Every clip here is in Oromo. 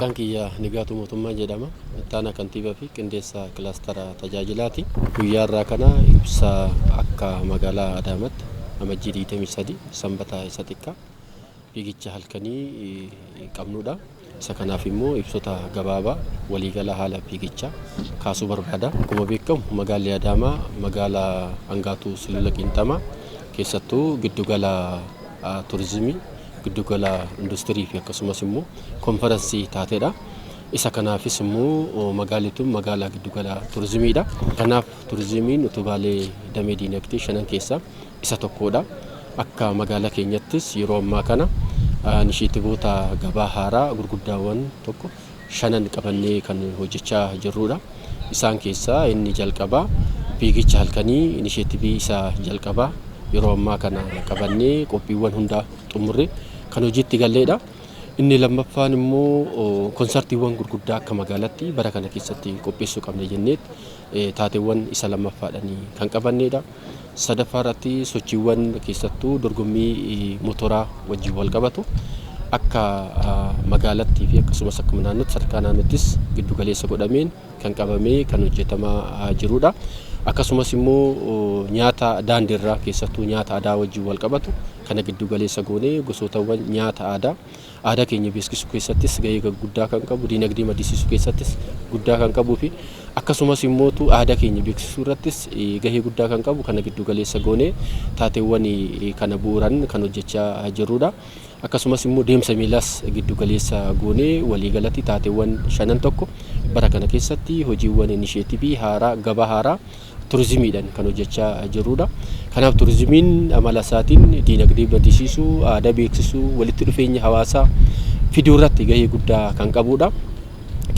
Maqaan kiyya Nigaatuu Mootummaa jedhama. Ittaanaa kantiibaa fi qindeessaa kilaastara tajaajilaati. Guyyaa irraa kana ibsa akka magaalaa Adaamaatti amajjii 23 sanbata isa xiqqaa fiigicha halkanii qabnudha. Isa kanaaf immoo ibsota gabaabaa waliigala haala fiigichaa kaasuu barbaada. Akkuma beekamu magaalli Adaamaa magaalaa hangaatuu Sulula Qiinxamaa keessattuu giddugala turizimii, giddugala industirii fi akkasumas immoo konferansii taateedha. Isa kanaafis immoo magaalituun magaalaa giddugala turizimiidha. Kanaaf turizimiin utubaalee damee diinagdee shanan keessaa isa tokkodha. Akka magaalaa keenyattis yeroo ammaa kana inishitiivoota gabaa haaraa gurguddaawwan tokko shanan qabannee kan hojjechaa jirrudha. Isaan keessaa inni jalqabaa fiigicha halkanii inishitiivii isaa jalqabaa yeroo ammaa kana qabannee qophiiwwan hundaa xumurre kan hojiitti galleedha. Inni lammaffaan immoo konsertiiwwan gurguddaa akka magaalaatti bara kana keessatti qopheessuu qabne jenneet taateewwan isa lammaffaadhanii kan qabanneedha. Sadaffaa irratti sochiiwwan keessattuu dorgommii motoraa wajjin wal qabatu akka magaalaatti fi akkasumas akkuma naannootti sadarkaa naannoottis giddu galeessa godhameen kan qabamee kan hojjetamaa jirudha. Akkasumas immoo nyaata daandiirraa keessattuu nyaata aadaa wajjin wal qabatu kana giddu galeessa goonee gosootawwan nyaata aadaa keenya beeksisuu keessattis gahee guddaa kan qabu, diinagdee maddisiisuu keessattis guddaa kan qabuu fi akkasumas immoo aadaa keenya beeksisuu irrattis gahee guddaa kan qabu kana giddu galeessa goonee taateewwan kana bu'uuran kan hojjechaa jirrudha. Akkasumas immoo deemsa miilaas giddu galeessa goonee waliigalatti taateewwan shanan tokko bara kana keessatti hojiiwwan inishitiivii haaraa gabaa haaraa turizimiidhaan kan hojjechaa jirrudha. Kanaaf turizimiin amala isaatiin diinagdee maddisiisuu, aadaa beeksisuu, walitti dhufeenya hawaasaa fiduu irratti gahee guddaa kan qabudha.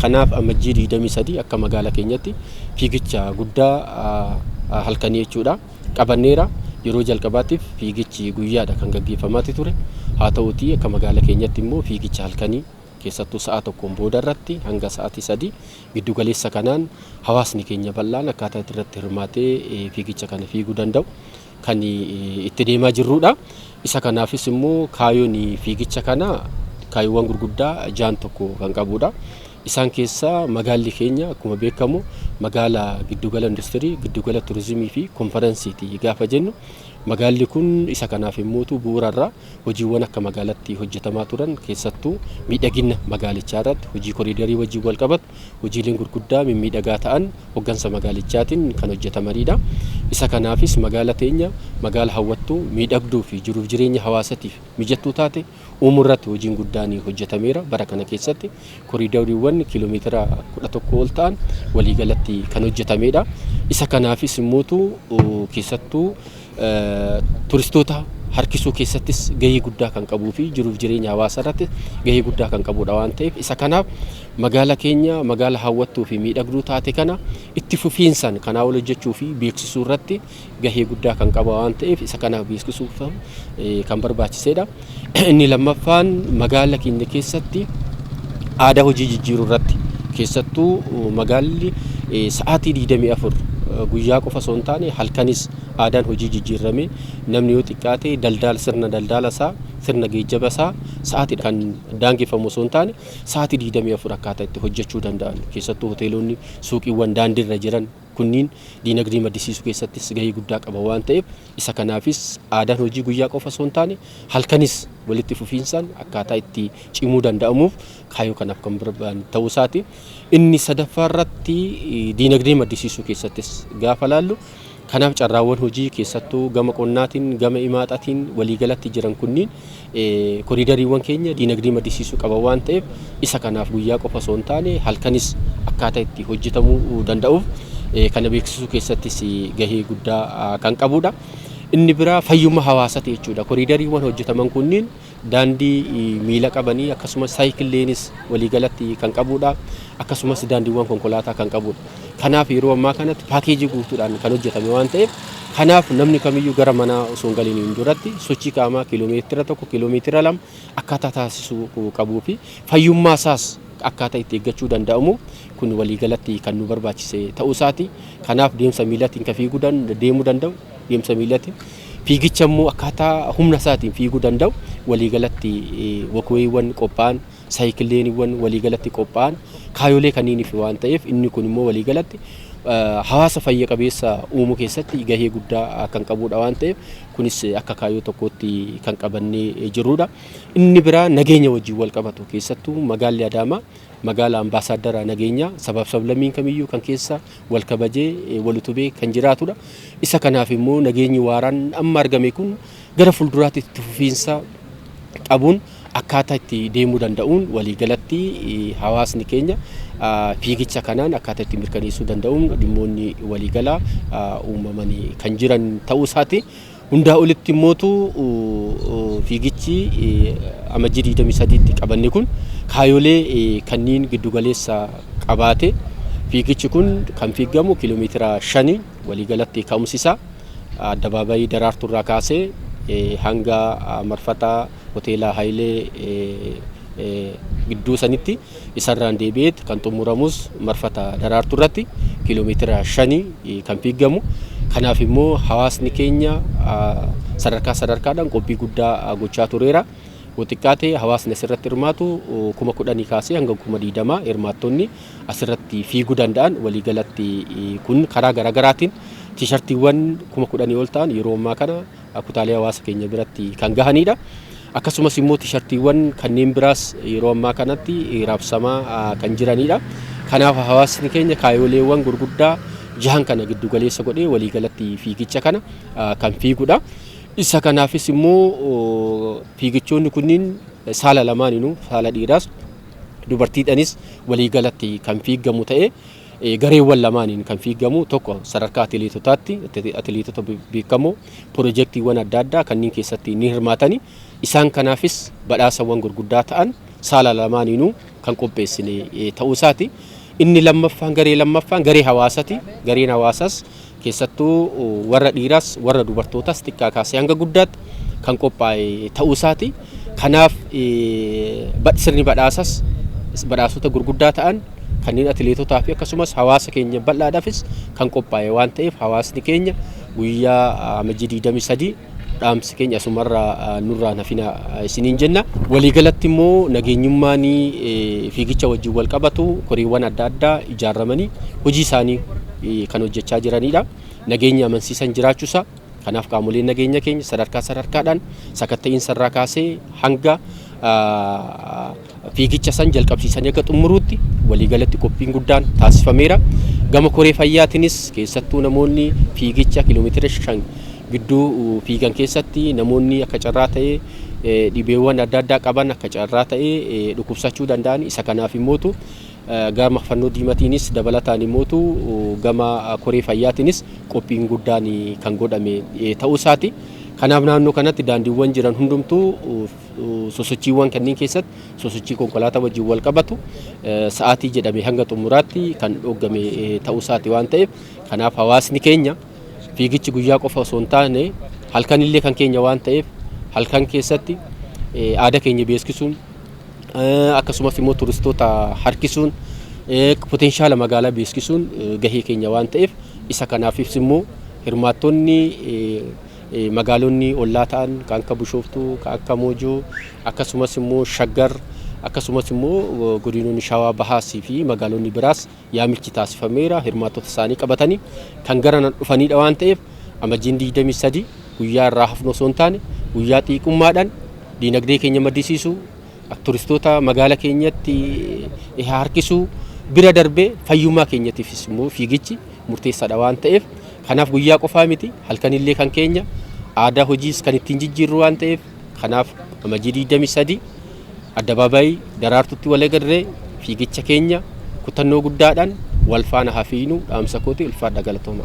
Kanaaf amajjii 23 akka magaalaa keenyatti fiigicha guddaa halkanii jechuudha qabanneera. Yeroo jalqabaatiif fiigichi guyyaadha kan gaggeeffamaa ture. Haa ta'uutii akka magaalaa keenyatti immoo fiigicha halkanii keessattuu sa'a tokkoon booda irratti hanga sa'aatii 3 giddu galeessa kanaan hawaasni keenya bal'aan akkaataa irratti hirmaatee fiigicha kana fiiguu danda'u kan itti deemaa jirrudha. Isa kanaafis immoo kaayoon fiigicha kana kaayoowwan gurguddaa jaan tokko kan qabudha. Isaan keessaa magaalli keenya akkuma beekamu magaalaa giddugala industirii, giddugala turizimii fi konferensiiti gaafa jennu magaalli kun isa kanaaf immoo bu'uurarraa hojiiwwan akka magaalaatti hojjetamaa turan keessattuu miidhagina magaalichaa irratti hojii koriidarii wajjin wal qabatu hojiileen gurguddaa mimmiidhagaa ta'an hoggansa magaalichaatiin kan hojjetamanidha. Isa kanaafis magaala teenya magaala hawwattuu miidhagduu fi jiruuf jireenya hawaasatiif mijattuu taate uumuu irratti hojiin guddaan hojjetameera. Bara kana keessatti koriidariiwwan kiiloomeetira 11 ol ta'an waliigalatti kan hojjetamedha. Isa kanaafis immoo keessattuu turistoota harkisuu keessattis gahee guddaa kan qabuu fi jiruuf jireenya hawaasaa irratti gahee guddaa kan qabudha waan ta'eef isa kanaaf magaala keenya magaala hawwattuu fi miidhagduu taate kana itti fufiinsan kanaa ol hojjechuu fi beeksisuu irratti gahee guddaa kan qaba waan ta'eef isa kanaaf beeksisuuf kan barbaachisedha. Inni lammaffaan magaala keenya keessatti aadaa hojii jijjiiruu irratti keessattuu magaalli sa'aatii 24 guyyaa qofa osoo hin taane halkanis aadaan hojii jijjiirame namni yoo xiqqaate sirna daldala isaa sirna geejjiba isaa sa'aatii kan daangeffamu osoo hin taane sa'aatii 24 akkaataa itti hojjechuu danda'an keessattuu hoteelonni suuqiiwwan daandiirra jiran kunniin diinagdee maddisiisuu keessattis gahee guddaa qaba waan ta'eef isa kanaafis aadaan hojii guyyaa qofa osoo hin taane halkanis walitti fufiinsaan akkaataa itti cimuu danda'amuuf kaayoo kanaaf kan barbaadan ta'uu isaati. Inni sadaffaa irratti diinagdee maddisiisuu keessattis gaafa laallu kanaaf carraawwan hojii keessattuu gama qonnaatiin gama imaaxaatiin waliigalatti jiran kunniin koriidariiwwan keenya diinagdee maddisiisuu qaba waan ta'eef isa kanaaf guyyaa qofa osoo hin taane halkanis akkaataa itti hojjetamuu danda'uuf kana beeksisuu keessattis gahee guddaa kan qabudha. Inni biraa fayyummaa hawaasaati jechuudha. Koriidariiwwan hojjetaman kunniin daandii miila qabanii akkasumas saayikilleenis waliigalatti kan qabudha. Akkasumas daandiiwwan konkolaataa kan qabudha. Kanaaf yeroo ammaa kanatti paakeejii guutuudhaan kan hojjetame waan ta'eef kanaaf namni kamiyyuu gara manaa osoo hin galiin duratti sochii qaamaa kiiloomeetira 1 kiiloomeetira 2 akkaataa taasisuu qabuu fi fayyummaa isaas akkaataa itti eeggachuu danda'amu kun waliigalatti kan nu barbaachise ta'uu isaati. Kanaaf deemsa miilaatiin kan fiiguu deemuu danda'u deemsa miilaatiin fiigicha immoo akkaataa humna isaatiin fiiguu danda'u waliigalatti wakweewwan qophaa'an saayikilleeniiwwan waliigalatti qophaa'an kaayolee kanniiniif waan ta'eef inni kun immoo waliigalatti hawaasa fayya qabeessa uumuu keessatti gahee guddaa kan qabudha waan ta'eef kunis akka kaayoo tokkotti kan qabannee jirudha. Inni biraa nageenya wajjin wal qabatu keessattuu magaalli Adaamaa magaala ambaasaadara nageenya sabab sablammiin kamiyyuu kan keessa wal kabajee wal utubee kan jiraatudha. Isa kanaaf immoo nageenyi waaraan amma argame kun gara fuulduraatti itti fufiinsa qabuun akkaataa itti deemuu danda'uun waliigalatti hawaasni keenya fiigicha kanaan akkaataa itti mirkaneessuu danda'uun dhimmoonni waliigalaa uumamanii kan jiran ta'uu isaati. Hundaa olitti immootu fiigichi amajjii 23tti qabanne kun kaayolee kanniin giddugaleessa qabaate fiigichi kun kan fiigamu kiiloomeetira 5 waliigalatti ka'umsisaa addabaabayii Daraartuurraa kaasee hanga marfata hoteela Haayilee gidduu sanitti isarraan deebi'eet kan xumuramus marfata Daraartuurratti kiiloomeetira 5 kan fiigamu. Kanaaf immoo hawaasni keenya sadarkaadhaan qophii guddaa gochaa tureera. Xiqqaatee hawaasni asirratti hirmaatu 10,000 kaasee hanga 20,000 hirmaattonni asirratti fiiguu danda'an waliigalatti kun karaa garaagaraatiin tiishartiiwwan 10,000 ol ta'an yeroo ammaa kana kutaalee hawaasa keenya biratti kan gahanidha. Akkasumas immoo tiishartiiwwan kanneen biraas yeroo ammaa kanatti raabsamaa kan jiranidha. Kanaaf hawaasni keenya kaayoleewwan gurguddaa jahan kana giddugaleessa godhee waliigalatti fiigicha kana kan fiigudha. Isa kanaafis immoo fiigichoonni kunniin saala lamaaniinuu saala dhiiraas dubartiidhaanis waliigalatti kan fiigamu ta'ee gareewwan lamaaniin kan fiigamu tokko sadarkaa atileetotaatti atileetota beekamoo piroojeektiiwwan adda addaa kanneen keessatti ni hirmaatani. Isaan kanaafis badhaasawwan gurguddaa ta'an saala lamaaniinuu kan qopheessine ta'uu isaati. Inni lammaffaan garee hawaasaati. Gareen hawaasaas keessattuu warra dhiiraas warra dubartootaas xiqqaa kaasee hanga guddaatti kan qophaa'e ta'uu isaati. Kanaaf sirni badhaasas badhaasota gurguddaa ta'an kanneen atileetotaa fi akkasumas hawaasa keenya bal'aadhaafis kan qophaa'e waan ta'eef hawaasni keenya guyyaa amajjii 23 dhaamsi keenya asumarraa nurraa nafina isiniin jenna. Waliigalatti immoo nageenyummaan fiigicha wajjin wal qabatu koreewwan adda addaa ijaaramanii hojii isaanii kan hojjechaa jiranidha. Nageenya amansiisan jiraachuusaa kanaaf qaamoleen nageenya keenya sadarkaadhaan sakatta'insa irraa kaasee hanga fiigicha san jalqabsiisanii akka xumuruutti waliigalatti qophiin guddaan taasifameera. Gama koree fayyaatiinis keessattuu namoonni fiigicha kiiloomeetira 5 gidduu fiigan keessatti namoonni akka carraa ta'ee dhibeewwan adda addaa qaban akka carraa ta'ee dhukkubsachuu danda'an isa kanaaf immootu gama fannoo diimatiinis dabalataan immootu gama koree fayyaatiinis qophiin guddaan kan godhame ta'uu isaati. Kanaaf naannoo kanatti daandiiwwan jiran hundumtuu sosochiiwwan kanneen keessatti sosochii konkolaataa wajjin wal qabatu sa'aatii jedhamee hanga xumuraatti kan dhoggame ta'uu isaati waan ta'eef kanaaf hawaasni keenya fiigichi guyyaa qofa osoo hin taane halkan illee kan keenya waan ta'eef halkan keessatti aadaa keenya beeksisuun akkasumas immoo turistoota harkisuun potenshaala magaalaa beeksisuun gahee keenya waan ta'eef isa kanaafis immoo hirmaattonni magaalonni ollaa ta'an kan akka Bishooftuu kan akka Moojoo akkasumas immoo Shaggar akkasumas immoo godinoonni Shawaa Bahaasii fi magaalonni biraas yaamichi taasifameera hirmaattota isaanii qabatanii kan gara dhufanidha waan ta'eef amajjiin 23 guyyaa irraa hafnoo osoo hin taane guyyaa xiiqummaadhaan diinagdee keenya maddisiisuu turistoota magaalaa keenyatti harkisuu bira darbee fayyummaa keenyatiifis immoo fiigichi murteessaadha waan ta'eef kanaaf guyyaa qofaa miti halkan illee kan keenya aadaa hojiis kan ittiin jijjiirru waan ta'eef kanaaf amajjii 23 addabaabayii Daraartuutti wal agarree fiigicha keenya kutannoo guddaadhaan wal faana hafiinu dhaamsa kooti ulfaadha galatooma.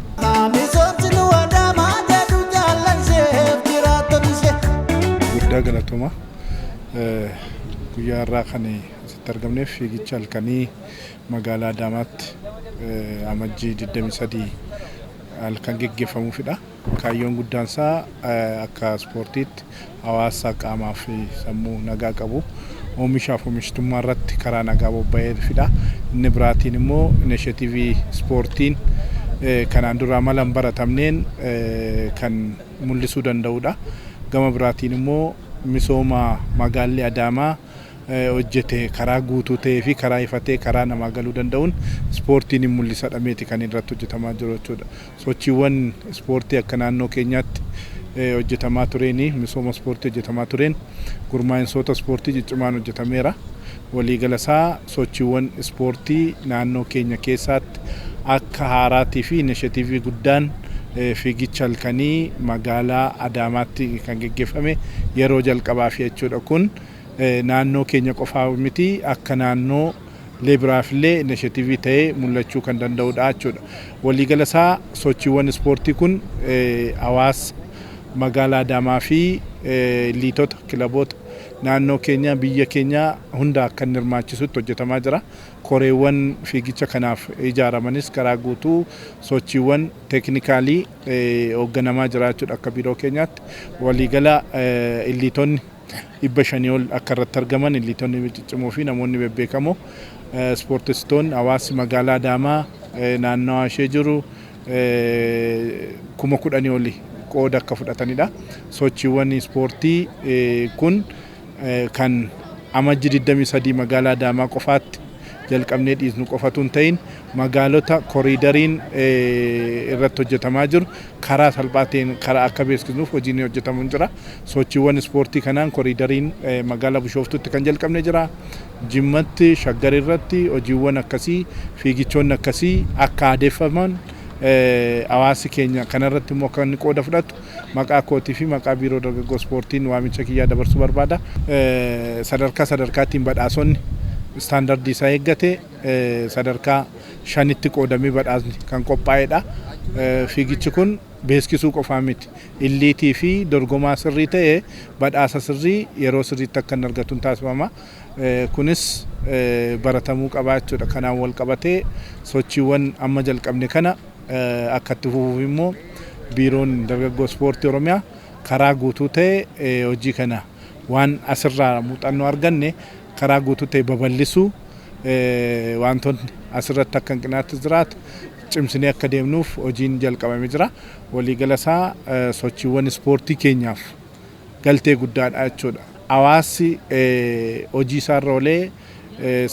Guddaa galatooma guyyaa irraa kan asitti argamneef fiigicha halkanii magaalaa Adaamaatti amajjii 23 halkan geggeeffamuufidha. Kaayyoon guddaan isaa akka ispoortiitti hawaasa qaamaa fi sammuu nagaa qabu oomishaaf oomishtummaa irratti karaa nagaa bobba'eefidha. Inni biraatiin immoo inisheetiivii ispoortiin kanaan dura mala hin baratamneen kan mul'isuu danda'udha. Gama biraatiin immoo misooma magaalli Adaamaa hojjete karaa guutuu ta'ee fi karaa ifatee karaa namaa galuu danda'uun ispoortiin hin mul'isa dhameeti kan irratti hojjetamaa jiru jechuudha. Sochiiwwan ispoortii akka naannoo keenyaatti hojjetamaa tureeni misooma ispoortii hojjetamaa tureen gurmaa'insoota ispoortii ciccimaan hojjetameera. Waliigala isaa sochiiwwan ispoortii naannoo keenya keessatti akka haaraatii fi inishatiivii guddaan fiigicha halkanii magaalaa Adaamaatti kan geggeeffame yeroo jalqabaaf jechuudha. Kun naannoo keenya qofaa miti akka naannoo leebiraafillee inishatiivii ta'ee mul'achuu kan danda'udha jechuudha. Waliigala isaa sochiiwwan ispoortii kun hawaasa magaalaa Adaamaa fi liitota kilaboota naannoo keenya biyya keenya hunda akka hirmaachisutti hojjetamaa jira. Koreewwan fiigicha kanaaf ijaaramanis karaa guutuu sochiiwwan teeknikaalii hoogganamaa jira jechuudha. Akka biiroo keenyaatti waliigala liitonni 500 ol akka irratti argaman liitonni ciccimoo fi namoonni bebbeekamoo ispoortistoonni hawaasi magaalaa Adaamaa naannoo ishee jiru 10,000 oli qooda akka fudhatanidha. Sochiiwwan ispoortii kun kan amajji 23 magaalaa Adaamaa qofaatti jalqabnee dhiisnu qofatu hin ta'in magaalota koriidariin irratti hojjetamaa jiru karaa salphaa ta'een karaa akka beeksisnuuf hojiin hojjetamu jira. Sochiiwwan ispoortii kanaan koriidariin magaalaa Bishooftuutti kan jalqabne jira. Jimmatti Shaggar irratti hojiiwwan akkasii fiigichoonni akkasii akka adeeffaman hawaasi keenya kanarratti immoo kan qooda fudhatu maqaa kootii fi maqaa biiroo dargaggoo ispoortiin waamicha kiyyaa dabarsuu barbaada. Sadarkaatiin badhaasonni istaandardii isaa eeggate sadarkaa 5tti qoodamee badhaasni kan qophaa'edha. Fiigichi kun beeksisuu qofaa miti. Illiitii fi dorgomaa sirrii ta'ee badhaasa sirrii yeroo sirriitti akka argatuun taasifama. Kunis baratamuu qaba jechuudha. Kanaan wal qabatee sochiiwwan amma jalqabne kana akka itti fufuuf immoo biiroon dargaggoo ispoortii Oromiyaa karaa guutuu ta'e hojii kana waan asirraa muuxannoo arganne karaa guutuu ta'e babal'isuu wantoonni asirratti akka hanqinaatti jiraatu cimsinee akka deemnuuf hojiin jalqabamee jira. Waliigala isaa sochiiwwan ispoortii keenyaaf galtee guddaadha jechuudha. Hawaasi hojii isaarra oolee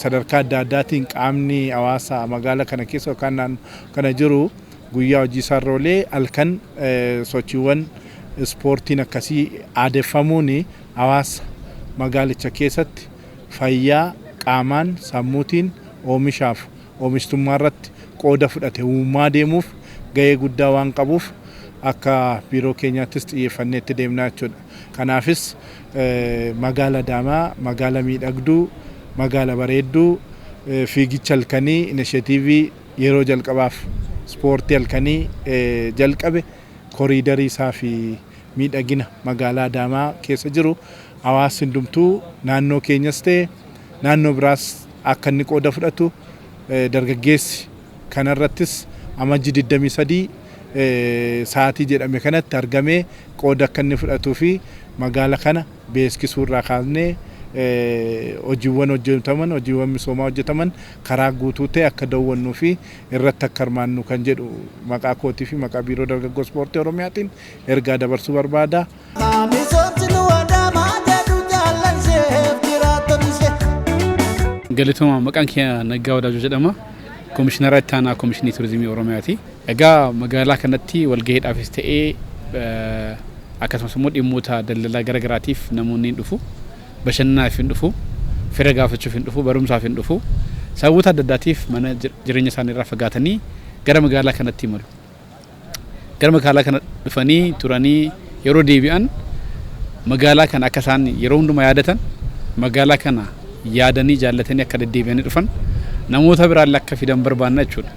sadarkaa adda addaatiin qaamni hawaasa magaalaa kana keessa yookaan kana jiru guyyaa hojii isaarra oolee halkan sochiiwwan ispoortiin akkasii aadeffamuun hawaasa magaalicha keessatti fayyaa qaamaan sammuutiin oomishaaf oomishtummaa irratti qooda fudhate uumaa deemuuf gahee guddaa waan qabuuf akka biiroo keenyaattis xiyyeeffannee itti deemnaa jechuudha. Kanaafis magaalaa Adaamaa magaalaa miidhagduu magaalaa bareedduu fiigicha halkanii inishatiivii yeroo jalqabaaf ispoortii halkanii jalqabe koriidarii isaa fi miidhagina magaalaa Adaamaa keessa jiru hawaasni hundumtuu naannoo keenyas ta'e naannoo biraas akka inni qooda fudhatu dargaggeessi kanarrattis amajji 23 sa'aatii jedhame kanatti argamee qooda akka inni fudhatuu fi magaalaa kana beeksisuu irraa kaasnee hojiiwwan hojjetaman hojiiwwan misoomaa hojjetaman karaa guutuu ta'e akka daawwannuu fi irratti akka hirmaannu kan jedhu maqaa kootii fi maqaa biiroo dargaggoo ispoortii Oromiyaatiin ergaa dabarsuu barbaada. Galatoomaa maqaan kiyya Naggaa Wadaajoo jedhama. Komishinara itti aanaa Komishinii Turizimii Oromiyaati. Egaa magaalaa kanatti walgahiidhaafis ta'ee akkasumas immoo dhimmoota daldalaa gara garaatiif namoonni hin dhufu. Bashannanaaf hin dhufu. Fira gaafachuuf hin dhufu. Barumsaaf hin dhufu. Sababoota adda addaatiif mana jireenya isaanii irraa fagaatanii gara magaalaa kanatti imalu. Gara magaalaa kana dhufanii turanii yeroo deebi'an magaalaa kana akka isaan yeroo hundumaa yaadatan magaalaa kana yaadanii jaallatanii akka deddeebi'anii dhufan namoota biraan akka fidan barbaanna jechuudha.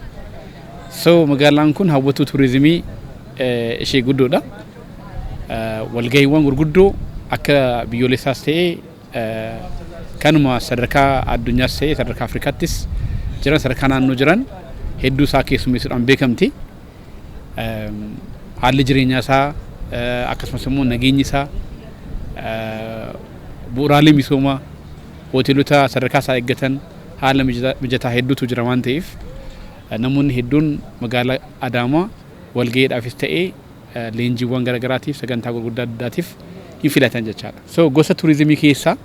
So magaalaan kun hawwatu turizimii ishee guddoodha. Walgahiiwwan gurguddoo akka biyyoolessaas ta'ee kanuma sadarkaa addunyaas ta'ee sadarkaa Afrikaattis jiran sadarkaa naannoo jiran hedduu isaa keessummeessuudhaan beekamti. Haalli jireenyaa isaa akkasumas immoo nageenyi isaa bu'uuraalee misoomaa hoteelota sadarkaa isaa eeggatan haala mijataa hedduutu jira waan ta'eef namoonni hedduun magaalaa Adaamaa walgahiidhaafis ta'ee leenjiiwwan gara garaatiif sagantaa gurguddaa addaatiif hin filatan jechaadha. So gosa turizimii keessaa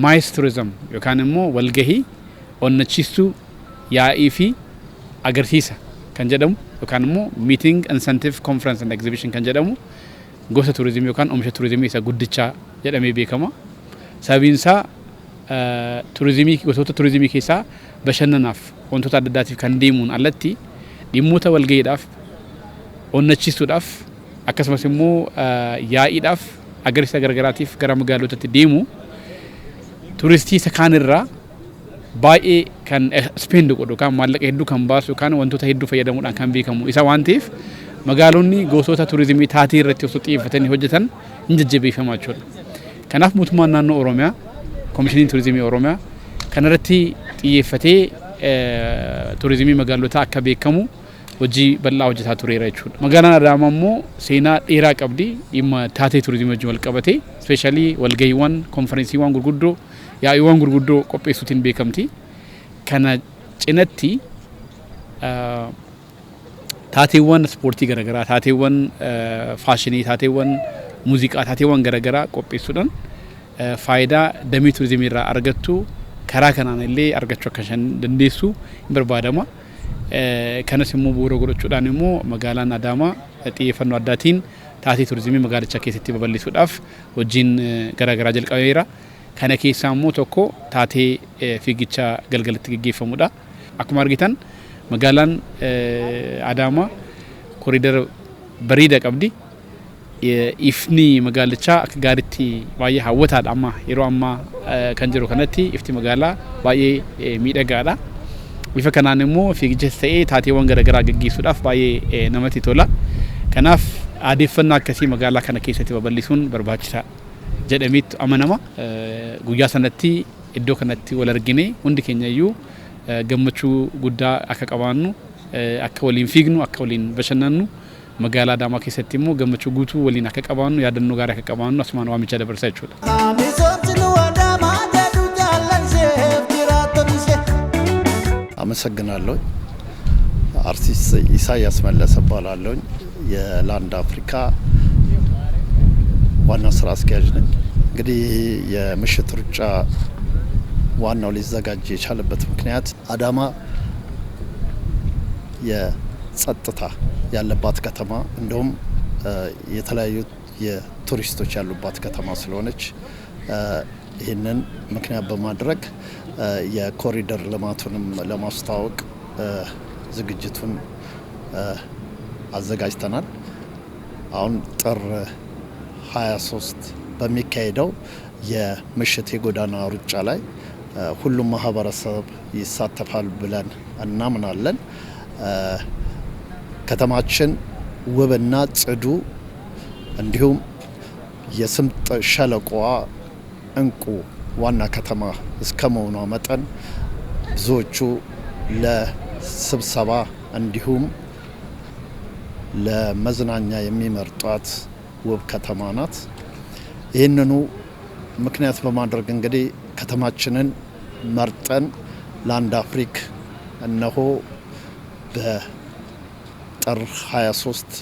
ማይስ ቱሪዝም ዮካንሞ ወልገሂ ኦነቺሱ ያኢፊ አገርሲሳ ከንጀደሙ ዮካንሞ ሚቲንግ ኢንሰንቲቭ ኮንፈረንስ ኤንድ ኤግዚቢሽን ከንጀደሙ ጎሰ ቱሪዝም ዮካን ኦምሸ ቱሪዝም ኢሳ ጉድቻ ጀደሜ ቤከማ ሰቢንሳ ቱሪዝሚ ጎሶተ ቱሪዝሚ ኬሳ በሸነናፍ ወንቶታ አደዳቲፍ ከንዲሙን አለቲ ዲሞተ ወልገሂዳፍ ኦነቺሱዳፍ አከስመስሞ ያኢዳፍ አገርሲሳ ገርገራቲፍ ገራምጋሎተቲ ዲሙ ቱሪስቲ ሰካንራ ባኤ kan spend godhu kan maallaqa hedduu kan baasu kan wantoota hedduu fayyadamuudhaan kan beekamu isa waan ta'eef magaalonni gosoota turizimii taatii irratti osoo xiyyeeffatanii hojjetan hin jajjabeeffamaa jechuudha. Kanaaf mootummaan naannoo Oromiyaa koomishiniin turizimii Oromiyaa kan irratti xiyyeeffatee turizimii magaalotaa akka beekamu hojii bal'aa hojjetaa tureera jechuudha. Magaalaan Adaamaa immoo seenaa dheeraa qabdi dhimma taatee turizimii wajjin wal qabatee ispeeshaalii walgahiiwwan konferensiiwwan gurguddoo yaa'iiwwan gurguddoo qopheessuutiin beekamti. Kana cinatti taateewwan ispoortii garaagaraa taateewwan faashinii taateewwan muuziqaa taateewwan garaagaraa qopheessuudhaan faayidaa damee turizimii irraa argattu karaa kanaan illee argachuu akka dandeessu hin barbaadama. Kanas immoo bu'uura godhachuudhaan immoo magaalaan Adaamaa xiyyeeffannoo addaatiin taatee turizimii magaalicha keessatti babal'isuudhaaf hojiin garaagaraa jalqabeera. Kana keessaa immoo tokko taatee fiigicha galgalatti gaggeeffamudha. Akkuma argitan magaalaan Adaamaa koriidara bareedaa qabdi. Ifni magaalichaa akka gaariitti baay'ee hawwataadha amma yeroo ammaa kan jiru kanatti ifti magaalaa baay'ee miidhagaadha. Bifa kanaan immoo fiigichas ta'ee taateewwan garaagaraa gaggeessuudhaaf baay'ee namatti tola. Kanaaf aadeeffannaa akkasii magaalaa kana keessatti babal'isuun barbaachisaadha jedhameetu amanama. Guyyaa sanatti iddoo kanatti wal argine hundi keenya iyyuu gammachuu guddaa akka qabaannu akka waliin fiignu akka waliin bashannannu magaalaa Adaamaa keessatti immoo gammachuu guutuu waliin akka qabaannu yaadannoo gaarii akka qabaannu asumaan waamicha dabarsaa jechuudha. አመሰግናለሁ። አርቲስት ኢሳያስ መለሰ እባላለሁ። የላንድ አፍሪካ ዋና ስራ አስኪያጅ ነኝ። እንግዲህ የምሽት ሩጫ ዋናው ሊዘጋጅ የቻለበት ምክንያት አዳማ የጸጥታ ያለባት ከተማ እንደውም የተለያዩ የቱሪስቶች ያሉባት ከተማ ስለሆነች ይህንን ምክንያት በማድረግ የኮሪደር ልማቱንም ለማስተዋወቅ ዝግጅቱን አዘጋጅተናል። አሁን ጥር 23 በሚካሄደው የምሽት የጎዳና ሩጫ ላይ ሁሉም ማህበረሰብ ይሳተፋል ብለን እናምናለን። ከተማችን ውብና ጽዱ እንዲሁም የስምጥ ሸለቆዋ እንቁ ዋና ከተማ እስከመሆኗ መጠን ብዙዎቹ ለስብሰባ እንዲሁም ለመዝናኛ የሚመርጧት ውብ ከተማ ናት። ይህንኑ ምክንያት በማድረግ እንግዲህ ከተማችንን መርጠን ላንድ አፍሪክ እነሆ በጥር 23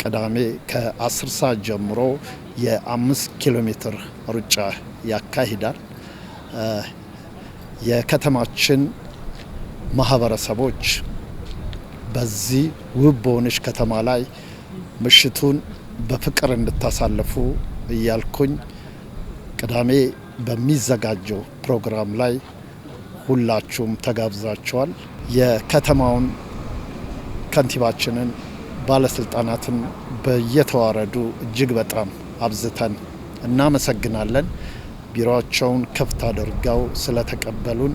ቅዳሜ ከ10 ሰዓት ጀምሮ የ5 ኪሎ ሜትር ሩጫ ያካሂዳል። የከተማችን ማህበረሰቦች በዚህ ውብ በሆነች ከተማ ላይ ምሽቱን በፍቅር እንድታሳልፉ እያልኩኝ ቅዳሜ በሚዘጋጀው ፕሮግራም ላይ ሁላችሁም ተጋብዛችኋል። የከተማውን ከንቲባችንን ባለስልጣናትን በየተዋረዱ እጅግ በጣም አብዝተን እናመሰግናለን። ቢሮአቸውን ክፍት አድርገው ስለተቀበሉን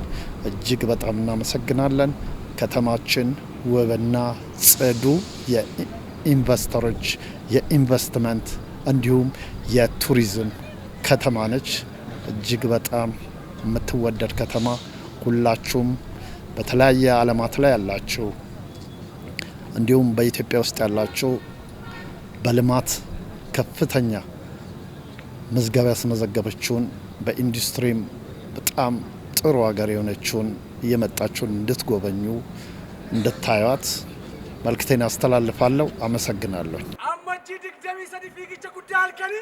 እጅግ በጣም እናመሰግናለን። ከተማችን ውብና ጽዱ የኢንቨስተሮች የኢንቨስትመንት እንዲሁም የቱሪዝም ከተማ ነች። እጅግ በጣም የምትወደድ ከተማ ሁላችሁም በተለያየ ዓለማት ላይ ያላችሁ እንዲሁም በኢትዮጵያ ውስጥ ያላችሁ በልማት ከፍተኛ ምዝገባ ያስመዘገበችውን በኢንዱስትሪም በጣም ጥሩ ሀገር የሆነችውን እየመጣችሁ እንድትጎበኙ እንድታዩት መልእክቴን አስተላልፋለሁ። አመሰግናለሁ። አመጂ ድግደሚ ሰዲ ፊግቸ ጉዳይ አልከኒ